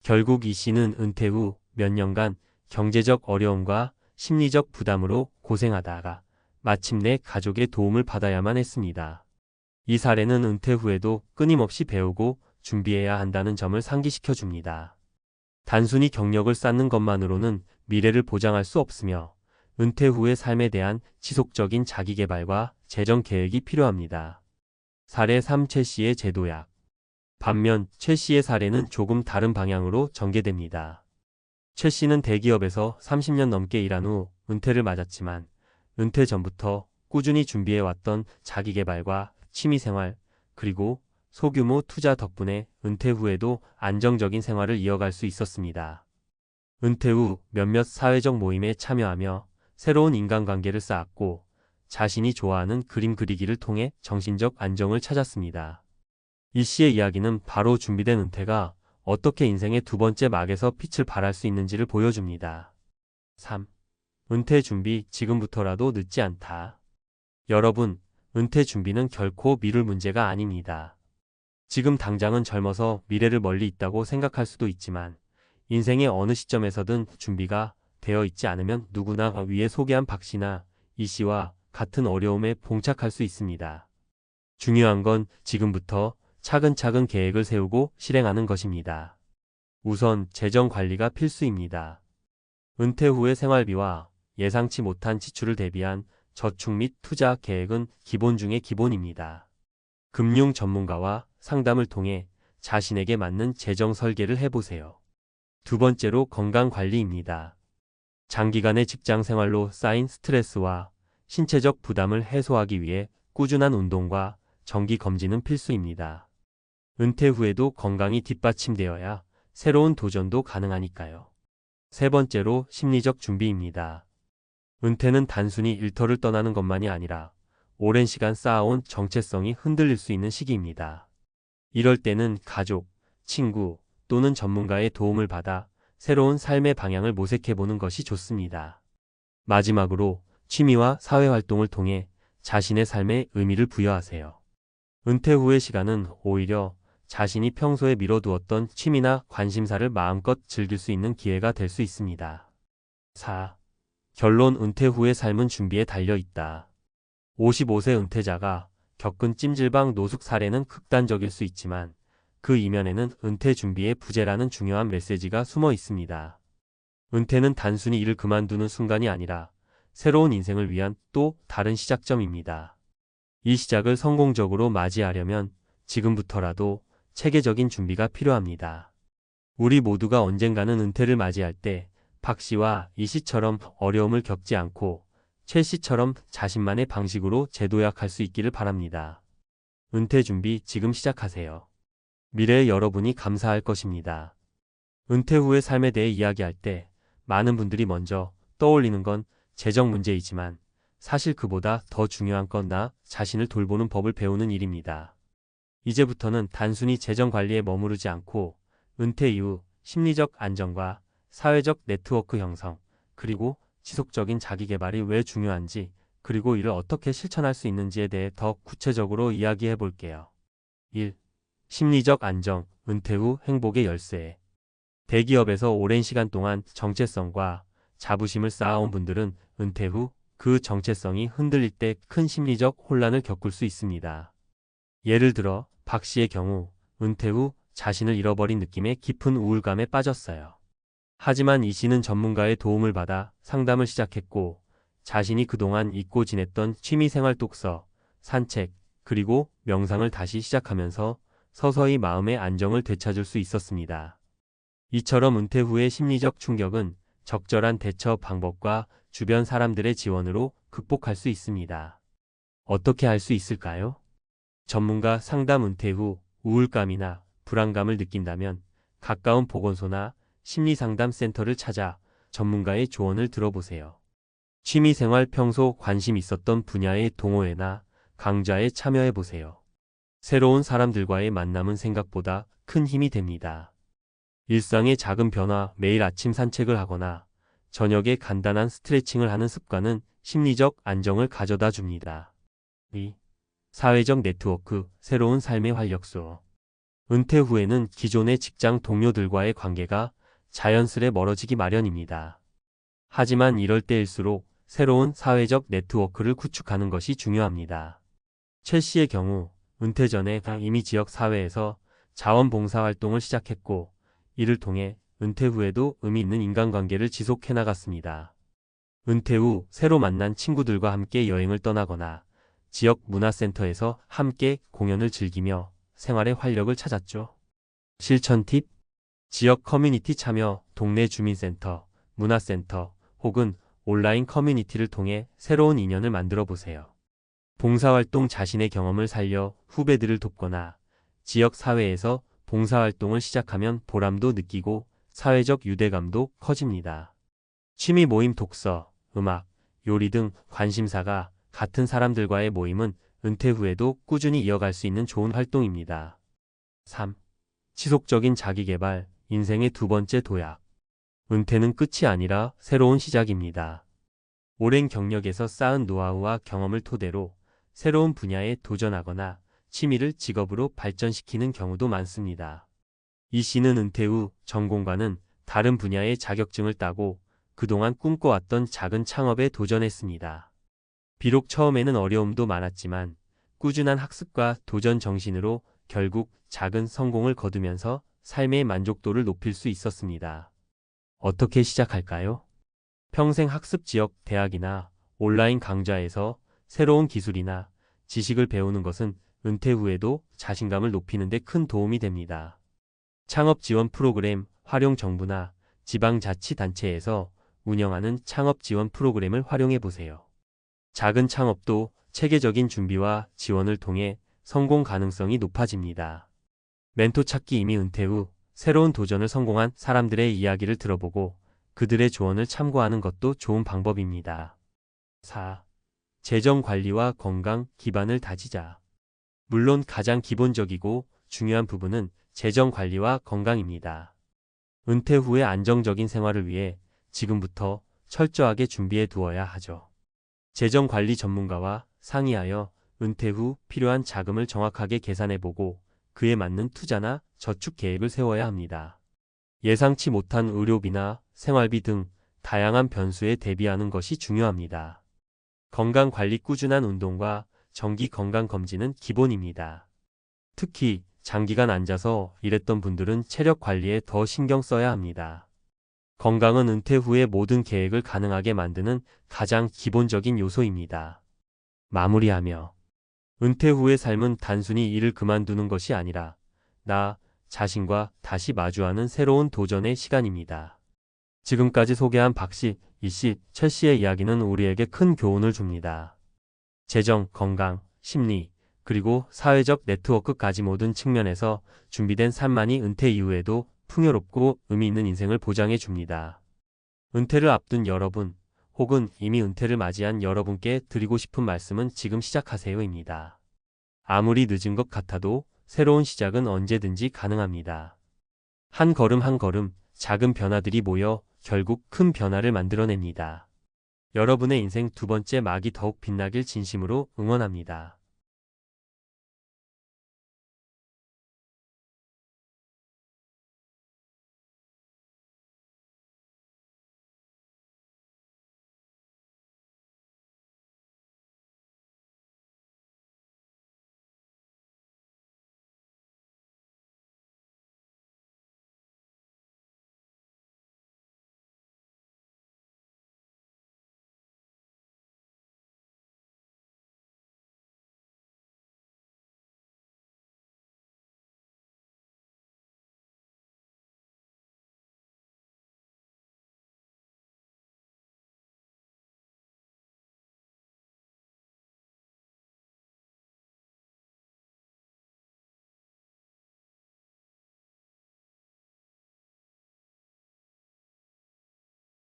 결국 이 씨는 은퇴 후 몇 년간 경제적 어려움과 심리적 부담으로 고생하다가 마침내 가족의 도움을 받아야만 했습니다. 이 사례는 은퇴 후에도 끊임없이 배우고 준비해야 한다는 점을 상기시켜 줍니다. 단순히 경력을 쌓는 것만으로는 미래를 보장할 수 없으며 은퇴 후의 삶에 대한 지속적인 자기개발과 재정 계획이 필요합니다. 사례 3. 최 씨의 제도약. 반면 최 씨의 사례는 조금 다른 방향으로 전개됩니다. 최 씨는 대기업에서 30년 넘게 일한 후 은퇴를 맞았지만 은퇴 전부터 꾸준히 준비해왔던 자기개발과 취미생활, 그리고 소규모 투자 덕분에 은퇴 후에도 안정적인 생활을 이어갈 수 있었습니다. 은퇴 후 몇몇 사회적 모임에 참여하며 새로운 인간관계를 쌓았고 자신이 좋아하는 그림 그리기를 통해 정신적 안정을 찾았습니다. 이 씨의 이야기는 바로 준비된 은퇴가 어떻게 인생의 두 번째 막에서 빛을 발할 수 있는지를 보여줍니다. 3. 은퇴 준비 지금부터라도 늦지 않다. 여러분, 은퇴 준비는 결코 미룰 문제가 아닙니다. 지금 당장은 젊어서 미래를 멀리 있다고 생각할 수도 있지만 인생의 어느 시점에서든 준비가 되어 있지 않으면 누구나 위에 소개한 박 씨나 이 씨와 같은 어려움에 봉착할 수 있습니다. 중요한 건 지금부터 차근차근 계획을 세우고 실행하는 것입니다. 우선 재정 관리가 필수입니다. 은퇴 후의 생활비와 예상치 못한 지출을 대비한 저축 및 투자 계획은 기본 중의 기본입니다. 금융 전문가와 상담을 통해 자신에게 맞는 재정 설계를 해보세요. 두 번째로 건강 관리입니다. 장기간의 직장 생활로 쌓인 스트레스와 신체적 부담을 해소하기 위해 꾸준한 운동과 정기 검진은 필수입니다. 은퇴 후에도 건강이 뒷받침되어야 새로운 도전도 가능하니까요. 세 번째로 심리적 준비입니다. 은퇴는 단순히 일터를 떠나는 것만이 아니라 오랜 시간 쌓아온 정체성이 흔들릴 수 있는 시기입니다. 이럴 때는 가족, 친구 또는 전문가의 도움을 받아 새로운 삶의 방향을 모색해보는 것이 좋습니다. 마지막으로 취미와 사회활동을 통해 자신의 삶에 의미를 부여하세요. 은퇴 후의 시간은 오히려 자신이 평소에 미뤄두었던 취미나 관심사를 마음껏 즐길 수 있는 기회가 될 수 있습니다. 4. 결론 은퇴 후의 삶은 준비에 달려 있다. 55세 은퇴자가 겪은 찜질방 노숙 사례는 극단적일 수 있지만 그 이면에는 은퇴 준비의 부재라는 중요한 메시지가 숨어 있습니다. 은퇴는 단순히 일을 그만두는 순간이 아니라 새로운 인생을 위한 또 다른 시작점입니다. 이 시작을 성공적으로 맞이하려면 지금부터라도 체계적인 준비가 필요합니다. 우리 모두가 언젠가는 은퇴를 맞이할 때 박 씨와 이 씨처럼 어려움을 겪지 않고 최 씨처럼 자신만의 방식으로 재도약할 수 있기를 바랍니다. 은퇴 준비 지금 시작하세요. 미래의 여러분이 감사할 것입니다. 은퇴 후의 삶에 대해 이야기할 때 많은 분들이 먼저 떠올리는 건 재정 문제이지만 사실 그보다 더 중요한 건 나 자신을 돌보는 법을 배우는 일입니다. 이제부터는 단순히 재정 관리에 머무르지 않고 은퇴 이후 심리적 안정과 사회적 네트워크 형성, 그리고 지속적인 자기개발이 왜 중요한지, 그리고 이를 어떻게 실천할 수 있는지에 대해 더 구체적으로 이야기해 볼게요. 1. 심리적 안정, 은퇴 후 행복의 열쇠. 대기업에서 오랜 시간 동안 정체성과 자부심을 쌓아온 분들은 은퇴 후 그 정체성이 흔들릴 때 큰 심리적 혼란을 겪을 수 있습니다. 예를 들어 박 씨의 경우 은퇴 후 자신을 잃어버린 느낌의 깊은 우울감에 빠졌어요. 하지만 이 씨는 전문가의 도움을 받아 상담을 시작했고 자신이 그동안 잊고 지냈던 취미생활 독서, 산책, 그리고 명상을 다시 시작하면서 서서히 마음의 안정을 되찾을 수 있었습니다. 이처럼 은퇴 후의 심리적 충격은 적절한 대처 방법과 주변 사람들의 지원으로 극복할 수 있습니다. 어떻게 할 수 있을까요? 전문가 상담. 은퇴 후 우울감이나 불안감을 느낀다면 가까운 보건소나 심리상담센터를 찾아 전문가의 조언을 들어보세요. 취미생활. 평소 관심 있었던 분야의 동호회나 강좌에 참여해보세요. 새로운 사람들과의 만남은 생각보다 큰 힘이 됩니다. 일상의 작은 변화, 매일 아침 산책을 하거나 저녁에 간단한 스트레칭을 하는 습관은 심리적 안정을 가져다 줍니다. 2. 사회적 네트워크, 새로운 삶의 활력소. 은퇴 후에는 기존의 직장 동료들과의 관계가 자연스레 멀어지기 마련입니다. 하지만 이럴 때일수록 새로운 사회적 네트워크를 구축하는 것이 중요합니다. 최 씨의 경우 은퇴 전에 이미 지역 사회에서 자원봉사활동을 시작했고 이를 통해 은퇴 후에도 의미 있는 인간관계를 지속해 나갔습니다. 은퇴 후 새로 만난 친구들과 함께 여행을 떠나거나 지역 문화센터에서 함께 공연을 즐기며 생활의 활력을 찾았죠. 실천 팁. 지역 커뮤니티 참여, 동네 주민센터, 문화센터 혹은 온라인 커뮤니티를 통해 새로운 인연을 만들어 보세요. 봉사활동. 자신의 경험을 살려 후배들을 돕거나 지역 사회에서 봉사활동을 시작하면 보람도 느끼고 사회적 유대감도 커집니다. 취미 모임. 독서, 음악, 요리 등 관심사가 같은 사람들과의 모임은 은퇴 후에도 꾸준히 이어갈 수 있는 좋은 활동입니다. 3. 지속적인 자기개발, 인생의 두 번째 도약. 은퇴는 끝이 아니라 새로운 시작입니다. 오랜 경력에서 쌓은 노하우와 경험을 토대로 새로운 분야에 도전하거나 취미를 직업으로 발전시키는 경우도 많습니다. 이 씨는 은퇴 후 전공과는 다른 분야의 자격증을 따고 그동안 꿈꿔왔던 작은 창업에 도전했습니다. 비록 처음에는 어려움도 많았지만 꾸준한 학습과 도전 정신으로 결국 작은 성공을 거두면서 삶의 만족도를 높일 수 있었습니다. 어떻게 시작할까요? 평생 학습. 지역 대학이나 온라인 강좌에서 새로운 기술이나 지식을 배우는 것은 은퇴 후에도 자신감을 높이는 데 큰 도움이 됩니다. 창업 지원 프로그램. 활용. 정부나 지방자치단체에서 운영하는 창업 지원 프로그램을 활용해 보세요. 작은 창업도 체계적인 준비와 지원을 통해 성공 가능성이 높아집니다. 멘토 찾기. 이미 은퇴 후 새로운 도전을 성공한 사람들의 이야기를 들어보고 그들의 조언을 참고하는 것도 좋은 방법입니다. 4. 재정 관리와 건강 기반을 다지자. 물론 가장 기본적이고 중요한 부분은 재정 관리와 건강입니다. 은퇴 후에 안정적인 생활을 위해 지금부터 철저하게 준비해 두어야 하죠. 재정관리 전문가와 상의하여 은퇴 후 필요한 자금을 정확하게 계산해보고 그에 맞는 투자나 저축 계획을 세워야 합니다. 예상치 못한 의료비나 생활비 등 다양한 변수에 대비하는 것이 중요합니다. 건강관리 꾸준한 운동과 정기 건강검진은 기본입니다. 특히 장기간 앉아서 일했던 분들은 체력 관리에 더 신경 써야 합니다. 건강은 은퇴 후의 모든 계획을 가능하게 만드는 가장 기본적인 요소입니다. 마무리하며 은퇴 후의 삶은 단순히 일을 그만두는 것이 아니라 나 자신과 다시 마주하는 새로운 도전의 시간입니다. 지금까지 소개한 박씨, 이씨, 최씨의 이야기는 우리에게 큰 교훈을 줍니다. 재정, 건강, 심리, 그리고 사회적 네트워크까지 모든 측면에서 준비된 삶만이 은퇴 이후에도 풍요롭고 의미 있는 인생을 보장해 줍니다. 은퇴를 앞둔 여러분, 혹은 이미 은퇴를 맞이한 여러분께 드리고 싶은 말씀은 지금 시작하세요입니다. 아무리 늦은 것 같아도 새로운 시작은 언제든지 가능합니다. 한 걸음 한 걸음 작은 변화들이 모여 결국 큰 변화를 만들어냅니다. 여러분의 인생 두 번째 막이 더욱 빛나길 진심으로 응원합니다.